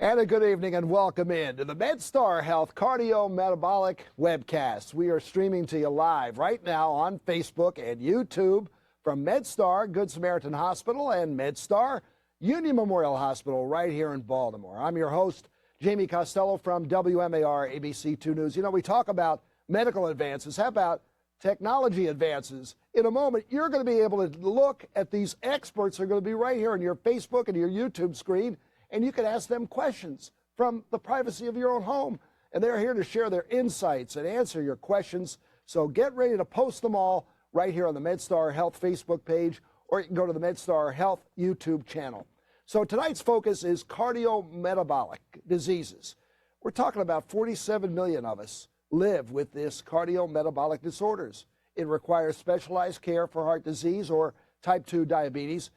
And a good evening and welcome in to the MedStar Health Cardiometabolic Webcast. We are streaming to you live right now on Facebook and YouTube from MedStar Good Samaritan Hospital and MedStar Union Memorial Hospital right here in Baltimore. I'm your host, Jamie Costello from WMAR ABC 2 News. You know, we talk about medical advances. How about technology advances? In a moment, you're going to be able to look at these experts who are going to be right here on your Facebook and your YouTube screen, and you can ask them questions from the privacy of your own home. And they're here to share their insights and answer your questions. So get ready to post them all right here on the MedStar Health Facebook page, or you can go to the MedStar Health YouTube channel. So tonight's focus is cardiometabolic diseases. We're talking about 47 million of us live with this cardiometabolic disorders. It requires specialized care for heart disease or type 2 diabetes.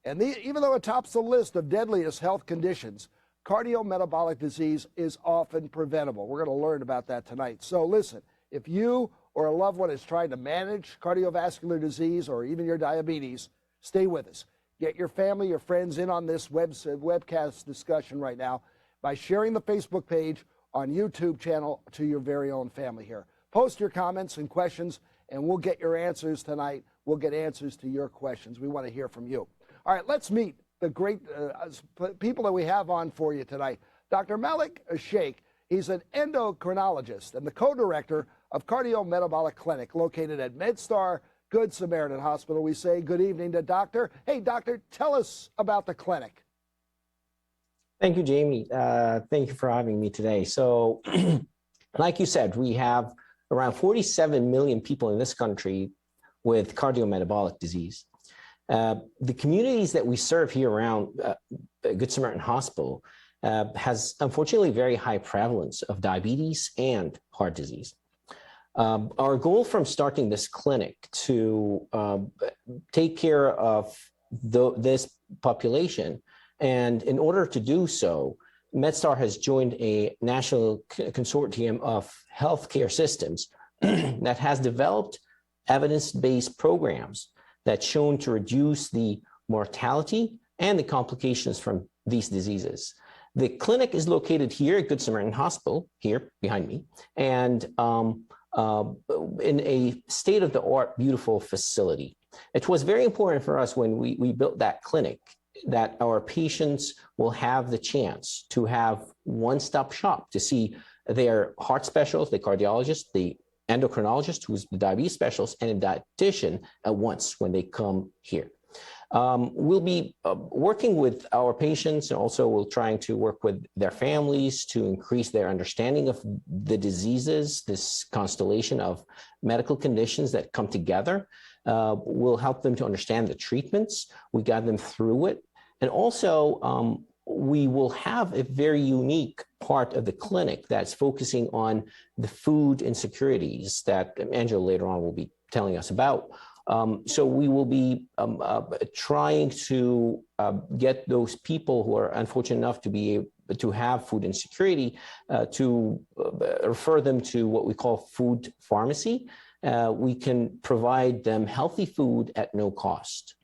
And even though it tops the list of deadliest health conditions, cardiometabolic disease is often preventable. We're going to learn about that tonight. So listen, if you or a loved one is trying to manage cardiovascular disease or even your diabetes, stay with us. Get your family, your friends in on this webcast discussion right now by sharing the Facebook page on YouTube channel to your very own family here. Post your comments and questions, and we'll get your answers tonight. We'll get answers to your questions. We want to hear from you. All right, let's meet the great people that we have on for you tonight. Dr. Malek Cheikh, he's an endocrinologist and the co-director of Cardiometabolic Clinic located at MedStar Good Samaritan Hospital. We say good evening to Doctor. Hey, Doctor, tell us about the clinic. Thank you, Jamie. Thank you for having me today. So, like you said, we have around 47 million people in this country with cardiometabolic disease. The communities that we serve here around Good Samaritan Hospital has unfortunately very high prevalence of diabetes and heart disease. Our goal from starting this clinic to take care of this population, and in order to do so, MedStar has joined a national consortium of healthcare systems that has developed evidence-based programs that's shown to reduce the mortality and the complications from these diseases. The clinic is located here at Good Samaritan Hospital, here behind me, and in a state-of-the-art, beautiful facility. It was very important for us when we built that clinic that our patients will have the chance to have one-stop shop to see their heart specialist, the cardiologist, the endocrinologist, who's the diabetes specialist, and a dietitian at once when they come here. We'll be working with our patients, and also we're trying to work with their families to increase their understanding of the diseases, this constellation of medical conditions that come together. We'll help them to understand the treatments. We guide them through it. And also, we will have a very unique part of the clinic that's focusing on the food insecurities that Angela later on will be telling us about. So we will be trying to get those people who are unfortunate enough to be able to have food insecurity to refer them to what we call food pharmacy. We can provide them healthy food at no cost.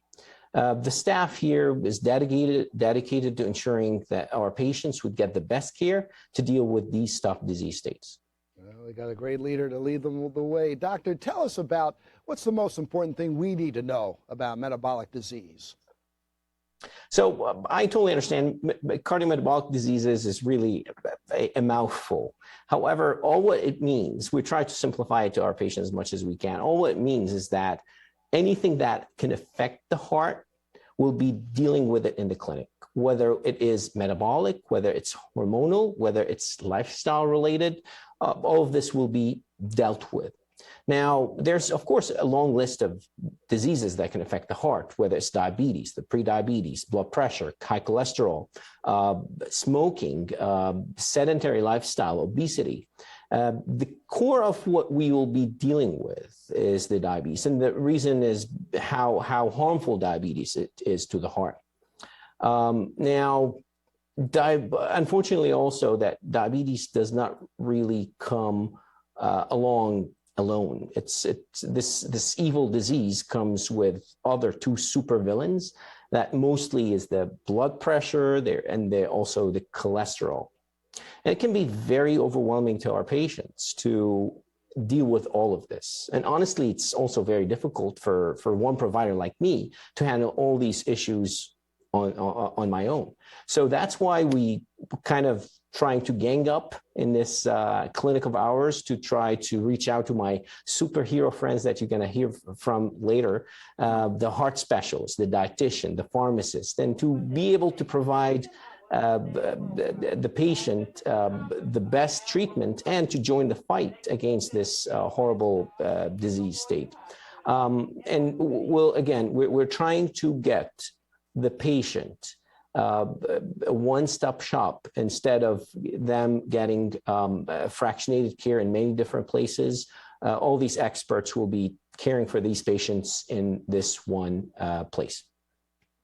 The staff here is dedicated to ensuring that our patients would get the best care to deal with these tough disease states. Well, we got a great leader to lead them the way. Doctor, tell us about what's the most important thing we need to know about metabolic disease. So I totally understand cardiometabolic diseases is really a mouthful. However, all what it means, we try to simplify it to our patients as much as we can. All what it means is that anything that can affect the heart, we'll be dealing with it in the clinic, whether it is metabolic, whether it's hormonal, whether it's lifestyle related, all of this will be dealt with. Now, there's, of course, a long list of diseases that can affect the heart, whether it's diabetes, the prediabetes, blood pressure, high cholesterol, smoking, sedentary lifestyle, obesity. The core of what we will be dealing with is the diabetes. And the reason is how harmful diabetes is to the heart. Now, unfortunately also that diabetes does not really come along alone. This evil disease comes with other two supervillains That mostly is the blood pressure there, and also the cholesterol. And it can be very overwhelming to our patients to deal with all of this. And honestly, it's also very difficult for one provider like me to handle all these issues on my own. So that's why we kind of trying to gang up in this clinic of ours to try to reach out to my superhero friends that you're going to hear from later, the heart specialist, the dietitian, the pharmacist, and to be able to provide the patient the best treatment and to join the fight against this horrible disease state. And we're trying to get the patient a one-stop shop instead of them getting fractionated care in many different places. All these experts will be caring for these patients in this one place.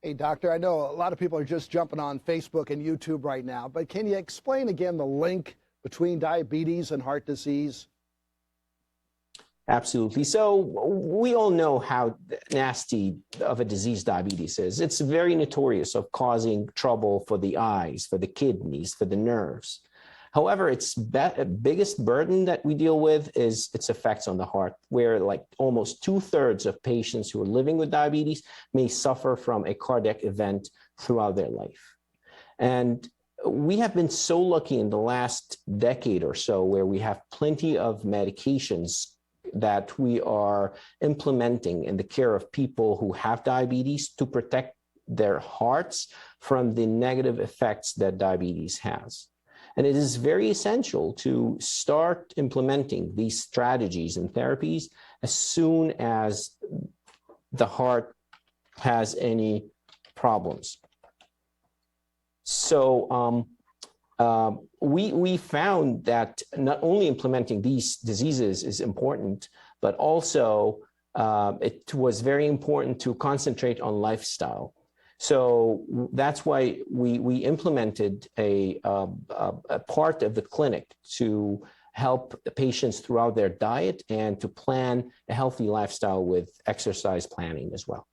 Hey, doctor, I know a lot of people are just jumping on Facebook and YouTube right now, but can you explain again the link between diabetes and heart disease? Absolutely. So we all know how nasty of a disease diabetes is. It's very notorious of causing trouble for the eyes, for the kidneys, for the nerves. However, its biggest burden that we deal with is its effects on the heart, where like almost 2/3 of patients who are living with diabetes may suffer from a cardiac event throughout their life. And we have been so lucky in the last decade or so where we have plenty of medications that we are implementing in the care of people who have diabetes to protect their hearts from the negative effects that diabetes has. And it is very essential to start implementing these strategies and therapies as soon as the heart has any problems. So we found that not only implementing these diseases is important, but also it was very important to concentrate on lifestyle. So that's why we implemented a part of the clinic to help the patients throughout their diet and to plan a healthy lifestyle with exercise planning as well.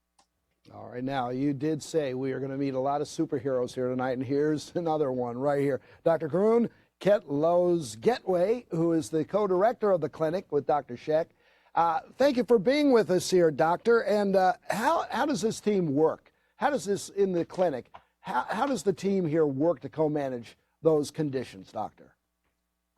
All right, now you did say we are going to meet a lot of superheroes here tonight, and here's another one right here. Dr. Kerunne Ketlogetswe, who is the co-director of the clinic with Dr. Cheikh. Thank you for being with us here, doctor. And how does this team work? How does this in the clinic, how does the team here work to co-manage those conditions, doctor?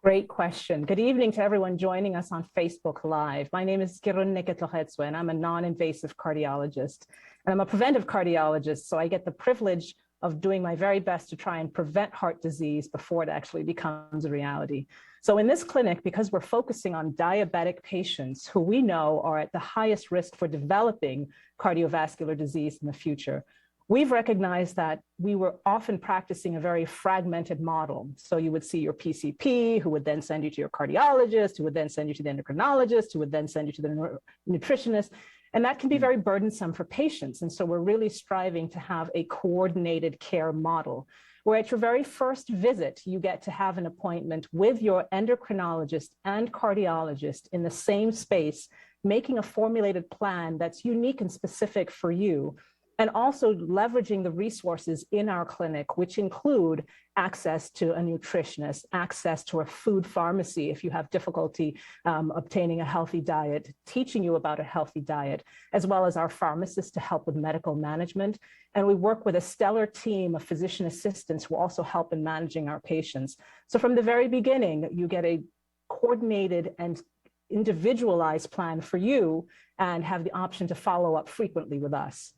Great question. Good evening to everyone joining us on Facebook Live. My name is Kerunne Ketlogetswe, and I'm a non-invasive cardiologist. And I'm a preventive cardiologist, so I get the privilege of doing my very best to try and prevent heart disease before it actually becomes a reality. So in this clinic, because we're focusing on diabetic patients who we know are at the highest risk for developing cardiovascular disease in the future, we've recognized that we were often practicing a very fragmented model. So you would see your PCP, who would then send you to your cardiologist, who would then send you to the endocrinologist, who would then send you to the nutritionist. And that can be very burdensome for patients. And so we're really striving to have a coordinated care model, where at your very first visit, you get to have an appointment with your endocrinologist and cardiologist in the same space, making a formulated plan that's unique and specific for you, and also leveraging the resources in our clinic, which include access to a nutritionist, access to a food pharmacy if you have difficulty obtaining a healthy diet, teaching you about a healthy diet, as well as our pharmacist to help with medical management. And we work with a stellar team of physician assistants who also help in managing our patients. So from the very beginning, you get a coordinated and individualized plan for you and have the option to follow up frequently with us.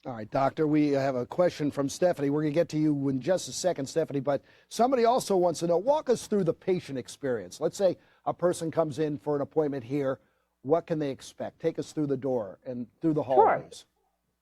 All right, doctor, we have a question from Stephanie. We're going to get to you in just a second, Stephanie, but somebody also wants to know, walk us through the patient experience. Let's say a person comes in for an appointment here. What can they expect? Take us through the door and through the hallways. Sure.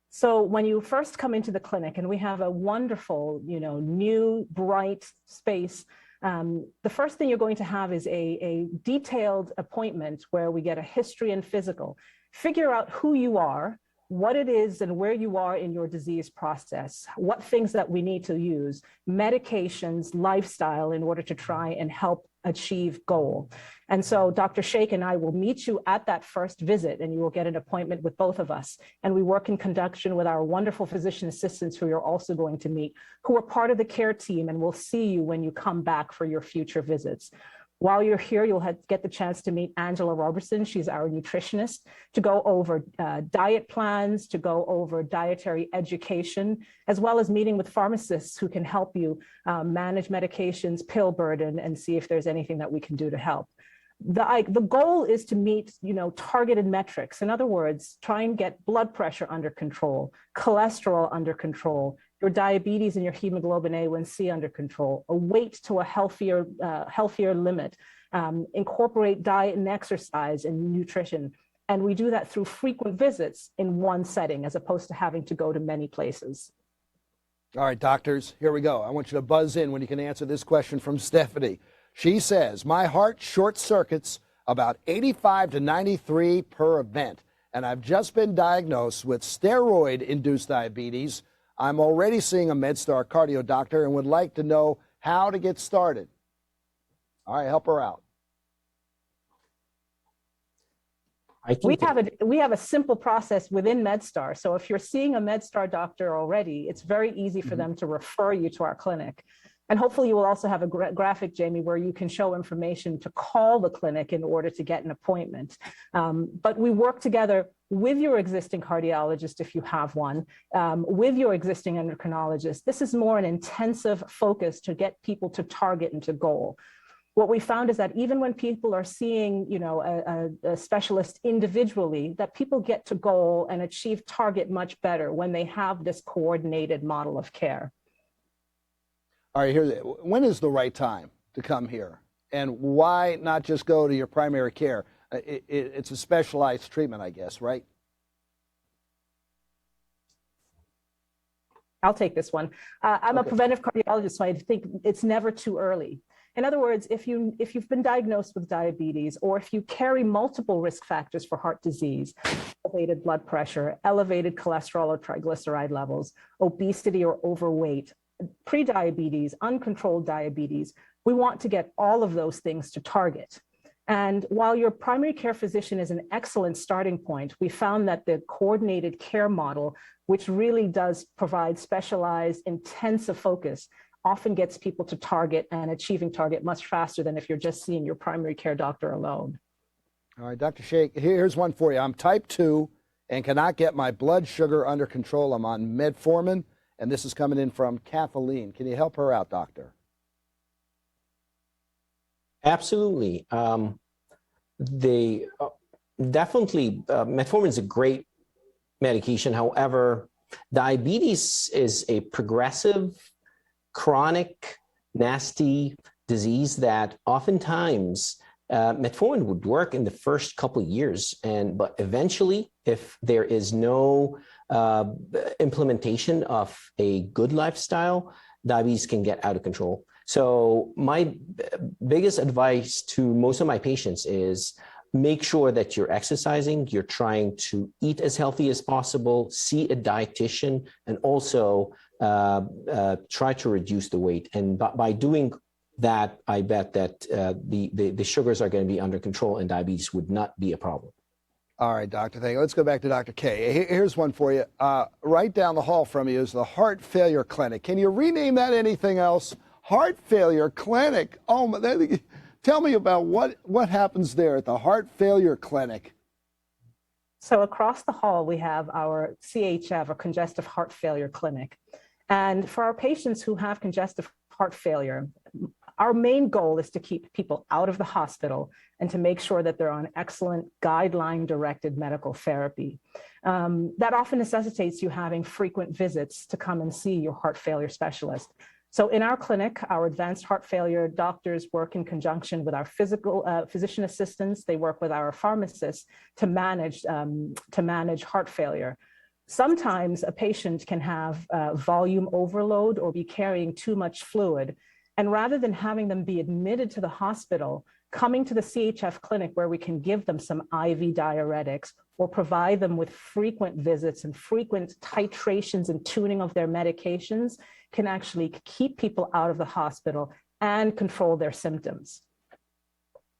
So when you first come into the clinic, and we have a wonderful, new, bright space, the first thing you're going to have is a detailed appointment where we get a history and physical, figure out who you are, what it is and where you are in your disease process, what things that we need to use, medications, lifestyle in order to try and help achieve goal. And so Dr. Cheikh and I will meet you at that first visit, and you will get an appointment with both of us. And we work in conjunction with our wonderful physician assistants who you're also going to meet, who are part of the care team and will see you when you come back for your future visits. While you're here, you'll get the chance to meet Angela Roberson. She's our nutritionist, to go over diet plans, to go over dietary education, as well as meeting with pharmacists who can help you manage medications, pill burden, and see if there's anything that we can do to help. The goal is to meet, targeted metrics. In other words, try and get blood pressure under control, cholesterol under control, your diabetes and your hemoglobin A1C under control, a weight to a healthier limit, incorporate diet and exercise and nutrition. And we do that through frequent visits in one setting, as opposed to having to go to many places. All right, doctors, here we go. I want you to buzz in when you can answer this question from Stephanie. She says, my heart short circuits about 85 to 93 per event, and I've just been diagnosed with steroid-induced diabetes. I'm already seeing a MedStar cardio doctor and would like to know how to get started. All right, help her out. We have a simple process within MedStar. So if you're seeing a MedStar doctor already, it's very easy for them to refer you to our clinic. And hopefully you will also have a graphic, Jamie, where you can show information to call the clinic in order to get an appointment. But we work together with your existing cardiologist, if you have one, with your existing endocrinologist. This is more an intensive focus to get people to target and to goal. What we found is that even when people are seeing, a specialist individually, that people get to goal and achieve target much better when they have this coordinated model of care. All right, when is the right time to come here? And why not just go to your primary care? It's a specialized treatment, I guess, right? I'll take this one. I'm a preventive cardiologist, so I think it's never too early. In other words, if you've been diagnosed with diabetes, or if you carry multiple risk factors for heart disease, elevated blood pressure, elevated cholesterol or triglyceride levels, obesity or overweight, prediabetes, uncontrolled diabetes, we want to get all of those things to target. And while your primary care physician is an excellent starting point, we found that the coordinated care model, which really does provide specialized, intensive focus, often gets people to target and achieving target much faster than if you're just seeing your primary care doctor alone. All right, Dr. Cheikh, here's one for you. I'm type 2 and cannot get my blood sugar under control. I'm on metformin, and this is coming in from Kathleen. Can you help her out, doctor? Absolutely. Definitely, metformin is a great medication. However, diabetes is a progressive, chronic, nasty disease that oftentimes metformin would work in the first couple of years, but eventually, if there is no implementation of a good lifestyle, diabetes can get out of control. So my biggest advice to most of my patients is make sure that you're exercising, you're trying to eat as healthy as possible, see a dietitian, and also try to reduce the weight. And by doing that, I bet that the sugars are going to be under control and diabetes would not be a problem. All right, Doctor. Thank you. Let's go back to Dr. K. Here's one for you. Right down the hall from you is the Heart Failure Clinic. Can you rename that anything else? Heart Failure Clinic. Oh, tell me about what happens there at the Heart Failure Clinic. So across the hall, we have our CHF, or Congestive Heart Failure Clinic. And for our patients who have congestive heart failure, our main goal is to keep people out of the hospital and to make sure that they're on excellent guideline-directed medical therapy. That often necessitates you having frequent visits to come and see your heart failure specialist. So in our clinic, our advanced heart failure doctors work in conjunction with our physician assistants. They work with our pharmacists to manage heart failure. Sometimes a patient can have volume overload or be carrying too much fluid. And rather than having them be admitted to the hospital, coming to the CHF clinic where we can give them some IV diuretics or provide them with frequent visits and frequent titrations and tuning of their medications can actually keep people out of the hospital and control their symptoms.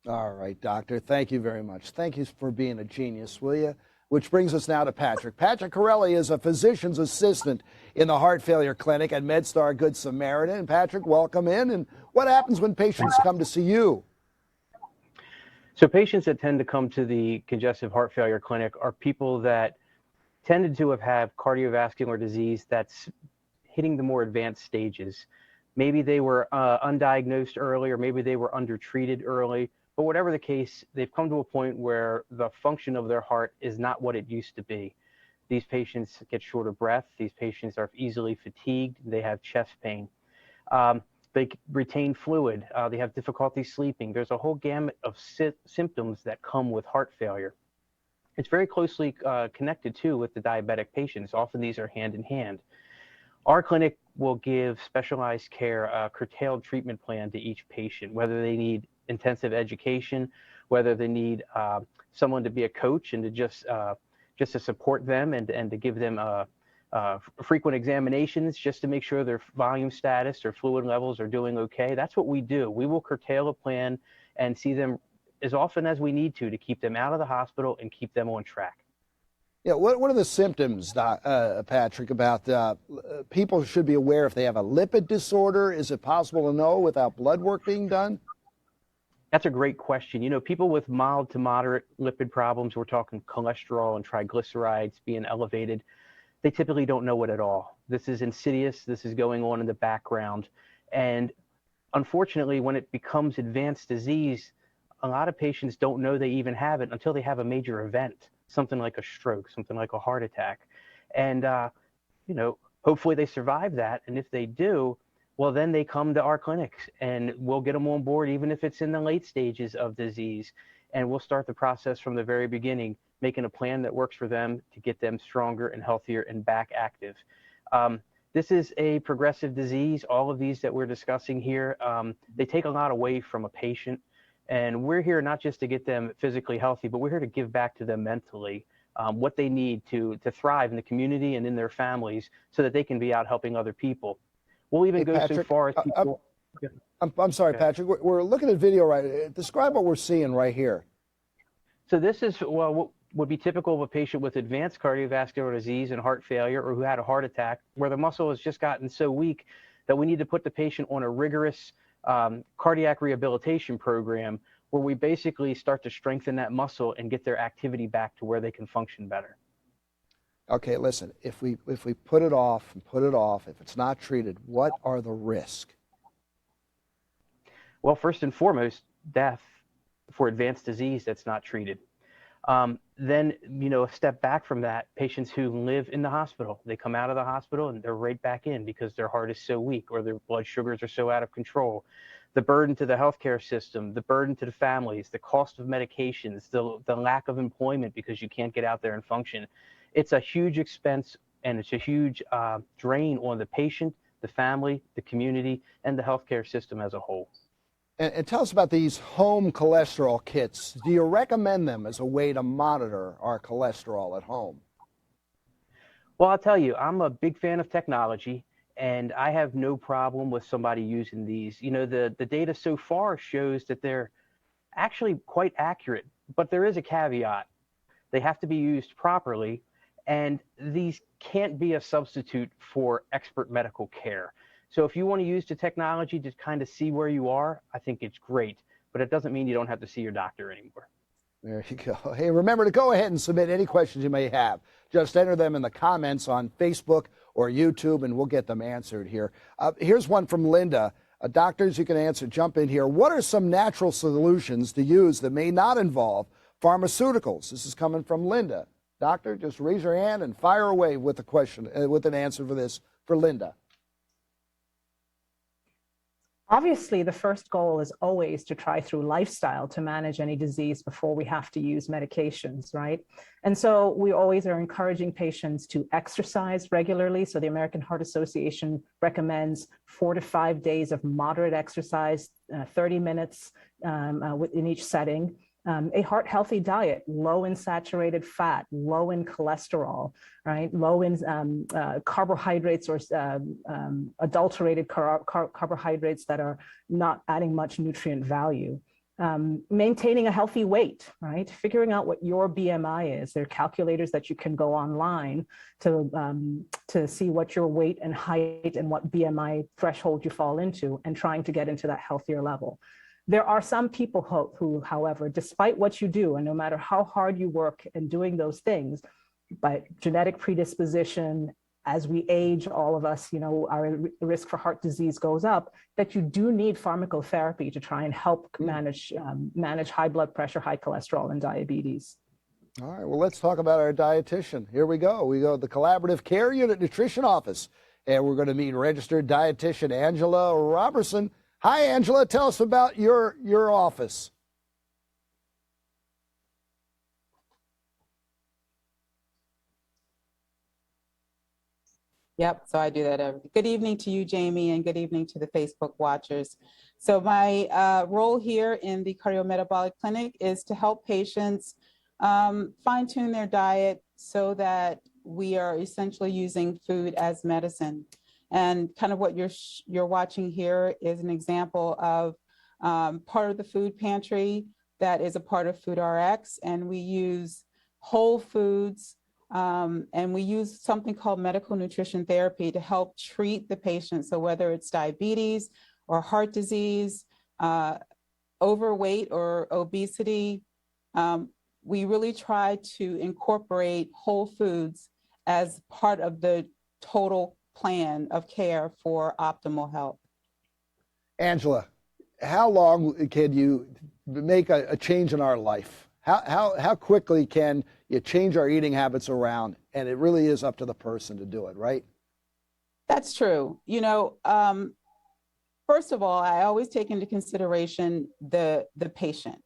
All right, doctor. Thank you very much. Thank you for being a genius, will you? Which brings us now to Patrick. Patrick Correlli is a physician's assistant in the heart failure clinic at MedStar Good Samaritan. Patrick, welcome in. And what happens when patients come to see you? So patients that tend to come to the congestive heart failure clinic are people that tended to have cardiovascular disease that's hitting the more advanced stages. Maybe they were undiagnosed early, or maybe they were undertreated early. But whatever the case, they've come to a point where the function of their heart is not what it used to be. These patients get short of breath. These patients are easily fatigued. They have chest pain. They retain fluid. They have difficulty sleeping. There's a whole gamut of symptoms that come with heart failure. It's very closely connected too with the diabetic patients. Often these are hand in hand. Our clinic will give specialized care, a curtailed treatment plan to each patient, whether they need intensive education, whether they need someone to be a coach and to just to support them and to give them frequent examinations just to make sure their volume status or fluid levels are doing okay. That's what we do. We will curtail a plan and see them as often as we need to keep them out of the hospital and keep them on track. Yeah, what are the symptoms, Patrick, about people should be aware if they have a lipid disorder? Is it possible to know without blood work being done? That's a great question. You know, people with mild to moderate lipid problems, we're talking cholesterol and triglycerides being elevated, they typically don't know it at all. This is insidious. This is going on in the background. And unfortunately, when it becomes advanced disease, a lot of patients don't know they even have it until they have a major event, something like a stroke, something like a heart attack. And, you know, hopefully they survive that. And if they do, well, then they come to our clinics and we'll get them on board, even if it's in the late stages of disease. And we'll start the process from the very beginning, making a plan that works for them to get them stronger and healthier and back active. This is a progressive disease. All of these that we're discussing here, they take a lot away from a patient. And we're here not just to get them physically healthy, but we're here to give back to them mentally what they need to thrive in the community and in their families so that they can be out helping other people. We'll even go Patrick, so far as people. I'm sorry, Patrick. We're looking at video right. Describe what we're seeing right here. So this is, well, what would be typical of a patient with advanced cardiovascular disease and heart failure, or who had a heart attack, where the muscle has just gotten so weak that we need to put the patient on a rigorous cardiac rehabilitation program where we basically start to strengthen that muscle and get their activity back to where they can function better. Okay, listen, if we put it off and put it off, if it's not treated, what are the risks? Well, first and foremost, death for advanced disease that's not treated. Then, you know, a step back from that, patients who live in the hospital, they come out of the hospital and they're right back in because their heart is so weak or their blood sugars are so out of control. The burden to the healthcare system, the burden to the families, the cost of medications, the lack of employment because you can't get out there and function. It's a huge expense and it's a huge drain on the patient, the family, the community, and the healthcare system as a whole. And tell us about these home cholesterol kits. Do you recommend them as a way to monitor our cholesterol at home? Well, I'll tell you, I'm a big fan of technology, and I have no problem with somebody using these. You know, the data so far shows that they're actually quite accurate, but there is a caveat. They have to be used properly, and these can't be a substitute for expert medical care. So if you want to use the technology to kind of see where you are, I think it's great, but it doesn't mean you don't have to see your doctor anymore. There you go. Hey, remember to go ahead and submit any questions you may have. Just enter them in the comments on Facebook or YouTube, and we'll get them answered here. Here's one from Linda. Doctors, you can answer, jump in here. What are some natural solutions to use that may not involve pharmaceuticals? This is coming from Linda. Doctor, just raise your hand and fire away with a question, with an answer for this for Linda. Obviously, the first goal is always to try through lifestyle to manage any disease before we have to use medications, right? And so we always are encouraging patients to exercise regularly. So the American Heart Association recommends 4 to 5 days of moderate exercise, 30 minutes in each setting. A heart-healthy diet, low in saturated fat, low in cholesterol, right? Low in carbohydrates or adulterated carbohydrates that are not adding much nutrient value. maintaining a healthy weight, right? Figuring out what your BMI is. There are calculators that you can go online to see what your weight and height and what BMI threshold you fall into, and trying to get into that healthier level. There are some people who, however, despite what you do, and no matter how hard you work in doing those things, by genetic predisposition, as we age, all of us, our risk for heart disease goes up, that you do need pharmacotherapy to try and help manage high blood pressure, high cholesterol, and diabetes. All right, well, let's talk about our dietitian. Here we go. We go to the Collaborative Care Unit Nutrition Office, and we're going to meet registered dietitian Angela Roberson. Hi, Angela. Tell us about your office. Yep, so I do that. Good evening to you, Jamie, and good evening to the Facebook watchers. So my role here in the Cardiometabolic Clinic is to help patients fine-tune their diet so that we are essentially using food as medicine. And kind of what you're watching here is an example of part of the food pantry that is a part of FoodRx, and we use whole foods. And we use something called medical nutrition therapy to help treat the patient. So whether it's diabetes or heart disease, overweight or obesity, we really try to incorporate whole foods as part of the total plan of care for optimal health. Angela, how long can you make a change in our life? How quickly can you change our eating habits around? And it really is up to the person to do it, right? That's true. First of all, I always take into consideration the patient,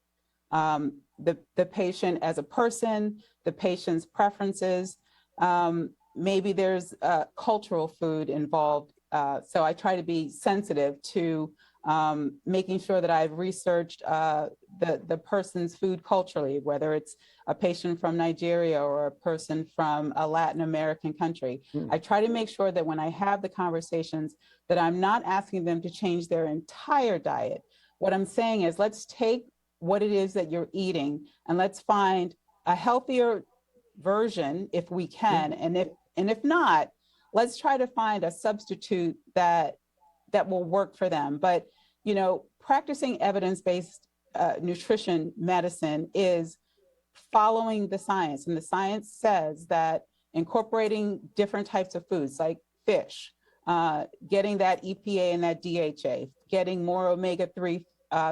the patient as a person, the patient's preferences. Maybe there's cultural food involved. So I try to be sensitive to making sure that I've researched the person's food culturally, whether it's a patient from Nigeria or a person from a Latin American country. I try to make sure that when I have the conversations that I'm not asking them to change their entire diet. What I'm saying is, let's take what it is that you're eating and let's find a healthier version if we can. And if not, let's try to find a substitute that will work for them. But, practicing evidence-based nutrition medicine is following the science. And the science says that incorporating different types of foods like fish, getting that EPA and that DHA, getting more omega-3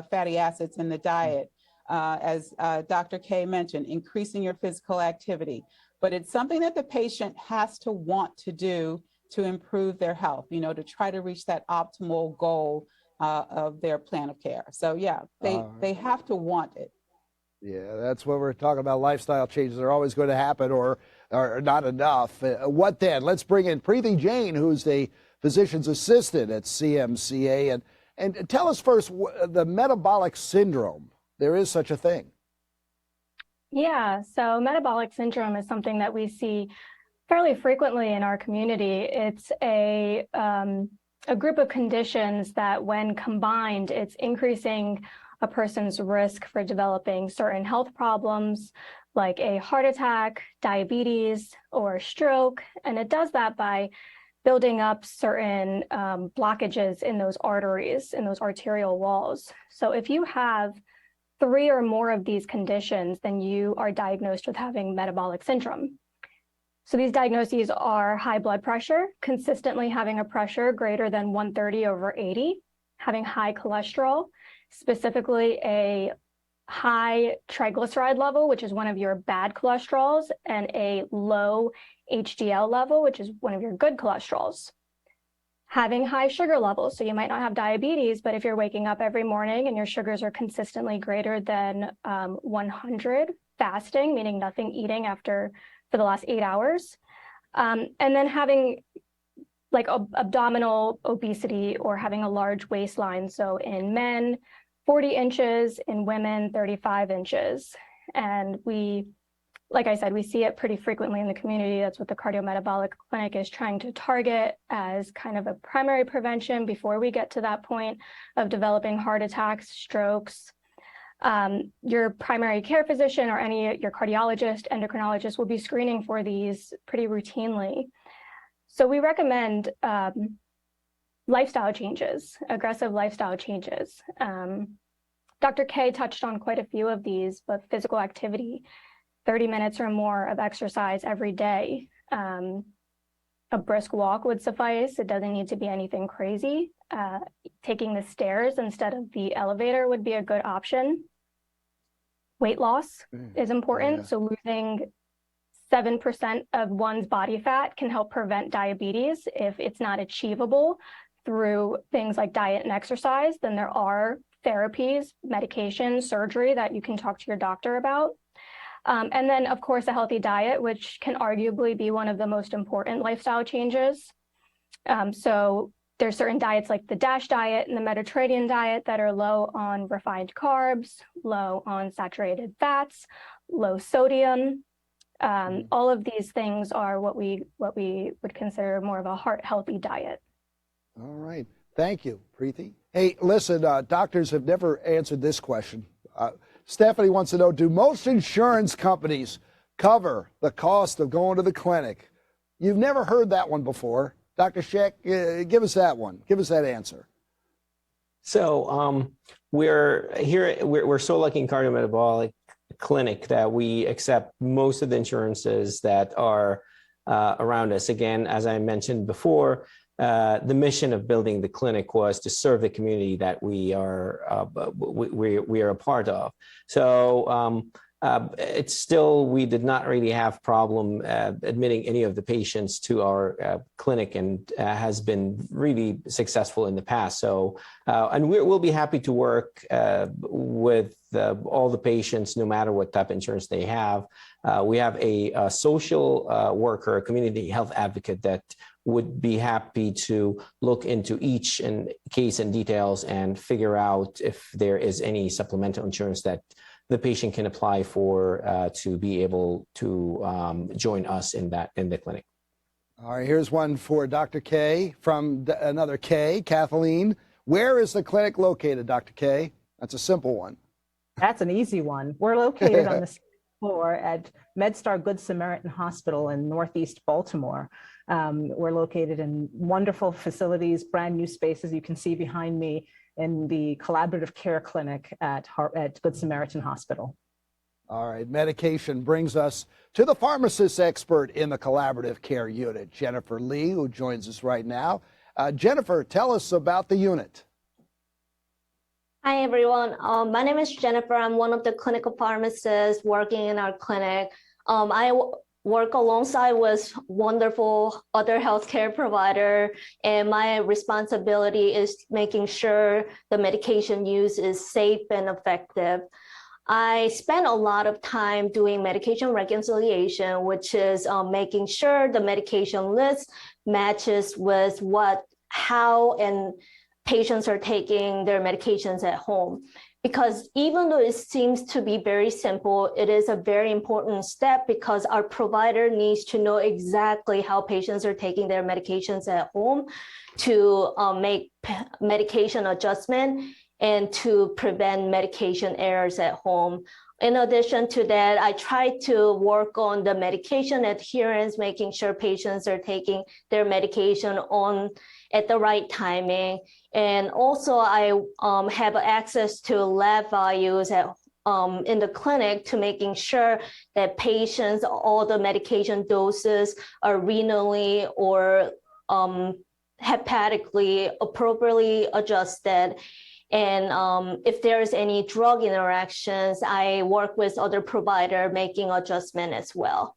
fatty acids in the diet, as Dr. K mentioned, increasing your physical activity. But it's something that the patient has to want to do to improve their health, to try to reach that optimal goal of their plan of care. So yeah, they have to want it. Yeah, that's what we're talking about. Lifestyle changes are always going to happen or not enough. What then? Let's bring in Preeti Jain, who's a physician's assistant at CMCA. And tell us first, the metabolic syndrome. There is such a thing. Yeah, so metabolic syndrome is something that we see fairly frequently in our community. It's a group of conditions that when combined, it's increasing a person's risk for developing certain health problems like a heart attack, diabetes, or stroke. And it does that by building up certain blockages in those arteries, in those arterial walls. So if you have 3 or more of these conditions, then you are diagnosed with having metabolic syndrome. So these diagnoses are high blood pressure, consistently having a pressure greater than 130/80, having high cholesterol, specifically a high triglyceride level, which is one of your bad cholesterols, and a low HDL level, which is one of your good cholesterols. Having high sugar levels, so you might not have diabetes, but if you're waking up every morning and your sugars are consistently greater than 100, fasting, meaning nothing eating for the last 8 hours, and then having like abdominal obesity or having a large waistline. So in men, 40 inches, in women, 35 inches. And like I said, we see it pretty frequently in the community. That's what the Cardiometabolic Clinic is trying to target as kind of a primary prevention before we get to that point of developing heart attacks, strokes. Your primary care physician or your cardiologist, endocrinologist will be screening for these pretty routinely. So we recommend lifestyle changes, aggressive lifestyle changes. Dr. K touched on quite a few of these, but physical activity, 30 minutes or more of exercise every day. A brisk walk would suffice. It doesn't need to be anything crazy. Taking the stairs instead of the elevator would be a good option. Weight loss is important. So losing 7% of one's body fat can help prevent diabetes. If it's not achievable through things like diet and exercise, then there are therapies, medication, surgery that you can talk to your doctor about. And then, of course, a healthy diet, which can arguably be one of the most important lifestyle changes. So there's certain diets like the DASH diet and the Mediterranean diet that are low on refined carbs, low on saturated fats, low sodium. All of these things are what we would consider more of a heart-healthy diet. All right. Thank you, Preeti. Hey, listen, doctors have never answered this question. Stephanie wants to know, do most insurance companies cover the cost of going to the clinic? You've never heard that one before. Dr. Cheikh, give us that one. Give us that answer. So we're so lucky in Cardiometabolic Clinic that we accept most of the insurances that are around us. Again, as I mentioned before, the mission of building the clinic was to serve the community that we are a part of. So it's still, we did not really have problem admitting any of the patients to our clinic, and has been really successful in the past. So, and we'll be happy to work with all the patients, no matter what type of insurance they have. We have a social worker, a community health advocate that would be happy to look into each case in details and figure out if there is any supplemental insurance that the patient can apply for to be able to join us in the clinic. All right, here's one for Dr. K from another K, Kathleen. Where is the clinic located, Dr. K? That's a simple one. That's an easy one. We're located on the second floor at MedStar Good Samaritan Hospital in Northeast Baltimore. We're located in wonderful facilities, brand new spaces you can see behind me in the collaborative care clinic at Good Samaritan Hospital. All right, medication brings us to the pharmacist expert in the collaborative care unit, Jennifer Lee, who joins us right now. Jennifer, tell us about the unit. Hi, everyone. My name is Jennifer. I'm one of the clinical pharmacists working in our clinic. I work alongside with wonderful other healthcare provider, and my responsibility is making sure the medication use is safe and effective. I spend a lot of time doing medication reconciliation, which is making sure the medication list matches with how and patients are taking their medications at home. Because even though it seems to be very simple, it is a very important step because our provider needs to know exactly how patients are taking their medications at home to make medication adjustment and to prevent medication errors at home. In addition to that, I try to work on the medication adherence, making sure patients are taking their medication at the right timing. And also I have access to lab values in the clinic to making sure that patients, all the medication doses are renally or hepatically appropriately adjusted. And if there's any drug interactions, I work with other provider making adjustment as well.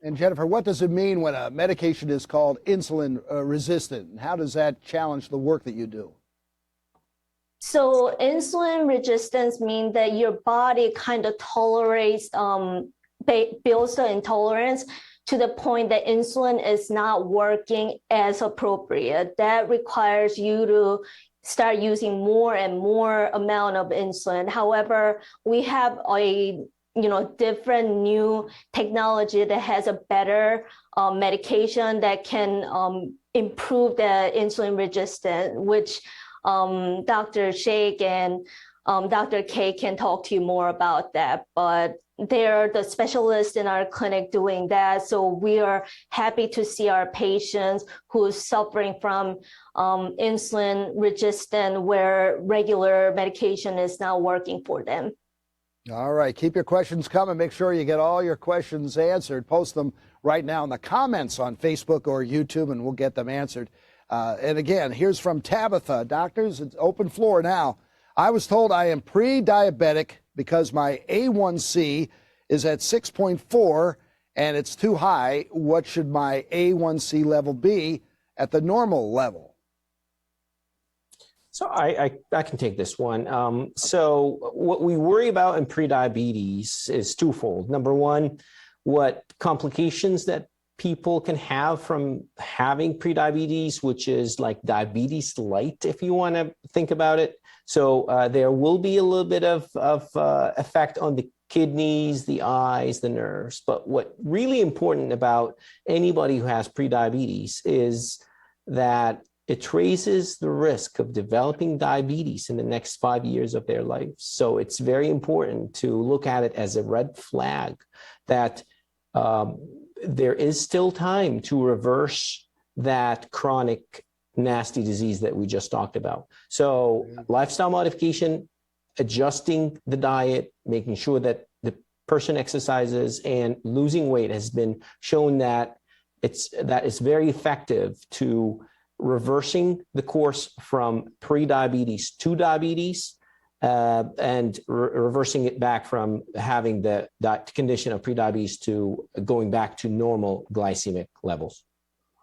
And Jennifer, what does it mean when a medication is called insulin resistant? And how does that challenge the work that you do? So insulin resistance means that your body kind of tolerates, builds the intolerance to the point that insulin is not working as appropriate. That requires you to start using more and more amount of insulin. However, we have a different new technology that has a better medication that can improve the insulin resistance, which Dr. Cheikh and Dr. K can talk to you more about that, but they're the specialists in our clinic doing that. So we are happy to see our patients who's suffering from insulin resistant, where regular medication is not working for them. All right, keep your questions coming. Make sure you get all your questions answered. Post them right now in the comments on Facebook or YouTube, and we'll get them answered. And again, here's from Tabitha. Doctors, it's open floor now. I was told I am pre-diabetic because my A1C is at 6.4 and it's too high. What should my A1C level be at the normal level? So I can take this one. So what we worry about in prediabetes is twofold. Number one, what complications that people can have from having prediabetes, which is like diabetes light, if you want to think about it. So there will be a little bit of effect on the kidneys, the eyes, the nerves. But what really important about anybody who has prediabetes is that it raises the risk of developing diabetes in the next 5 years of their life. So it's very important to look at it as a red flag that there is still time to reverse that chronic nasty disease that we just talked about. So lifestyle modification, adjusting the diet, making sure that the person exercises, and losing weight has been shown that it's very effective to reversing the course from pre-diabetes to diabetes, and reversing it back from having that condition of prediabetes to going back to normal glycemic levels.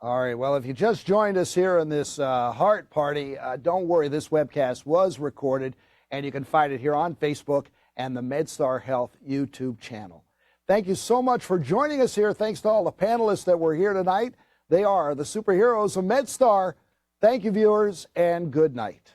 All right, well, if you just joined us here in this heart party, don't worry, this webcast was recorded, and you can find it here on Facebook and the MedStar Health YouTube channel. Thank you so much for joining us here. Thanks to all the panelists that were here tonight. They are the superheroes of MedStar. Thank you, viewers, and good night.